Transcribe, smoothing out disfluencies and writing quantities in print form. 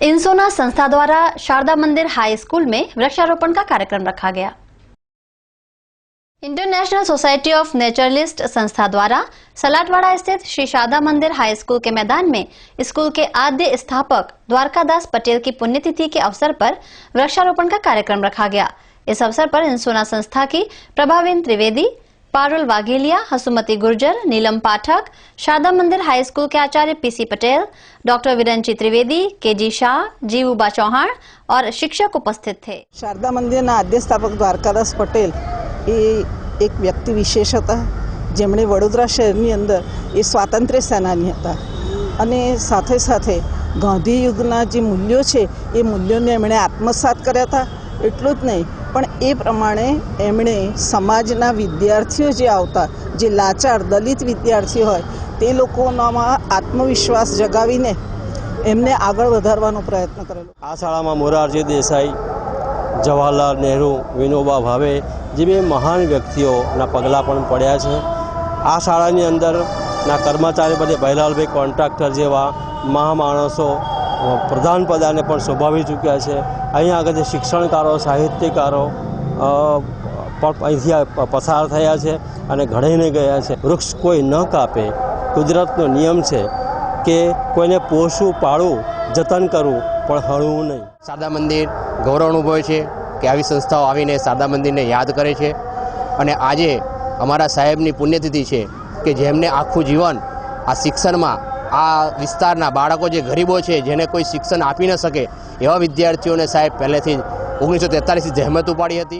इंसोना संस्था द्वारा शारदा मंदिर हाई स्कूल में वृक्षारोपण का कार्यक्रम रखा गया। इंटरनेशनल सोसाइटी ऑफ नेचुरलिस्ट संस्था द्वारा सलाटवाड़ा स्थित श्री शारदा मंदिर हाई स्कूल के मैदान में स्कूल के आद्य स्थापक द्वारकादास पटेल की पुण्यतिथि के अवसर पर वृक्षारोपण का कार्यक्रम रखा गया। इस अवसर पर इंसोना संस्था की प्रभाविन त्रिवेदी, पारुल वाघेलिया, हसुमती गुर्जर, नीलम पाठक, शारदा मंदिर हाई स्कूल के आचार्य PC Patel, doctor Viranchi Trivedi, KG Shah, Jivuba Chauhan और शिक्षक उपस्थित थे। शारदा मंदिर आद्य स्थापक द्वारकादास पटेल एक व्यक्ति विशेष था, जेमणे वडोदरा शहरनी अंदर ए स्वातंत्र्य सेनानी था अने साथे साथे गांधी युगना जे मूल्यों छे ए मूल्योने एमणे आत्मसात कर्या था। एटલું જ नहीं पण ए प्रमाणे एमणे समाजना विद्यार्थीओ जे आवता, जे लाचार दलित विद्यार्थी होय ते लोकोनामां आत्मविश्वास जगावीने एमने आगळ वधारवानो प्रयत्न करेलो। आ शाळामां मोरारजी देसाई, जवाहरलाल नेहरू, विनोबा भावे जेवी महान व्यक्तिओना पगला पण पड्या छे। आ शाळानी अंदरना कर्मचारी बधे भैलालभाई कॉन्ट्राक्टर जेवा महामाणसो प्रधान पदाने पण शोभावी चूक्या है। अहीं आगे शिक्षणकारो, साहित्यकारो अहींथी पसार थया छे अने घड़ीने गया है। वृक्ष कोई न कापे, कुदरतनो नियम है कि कोईने पोषવું, पाळવું, जतन करવું पण हळવું नहीं। शारदा मंदिर गौरव अनुभवे छे कि आवी संस्थाओं आवीने शारदा मंदिर ने याद करे छे अने आजे अमारा साहेबनी पुण्यतिथि है कि जेमने आखू जीवन आ शिक्षण में आ विस्तारना बाळको जे गरीबो छे, जेने कोई शिक्षण आपी न सके एवा विद्यार्थीओने साहेब पहलेथी 1943 जहमत उपाड़ी हती।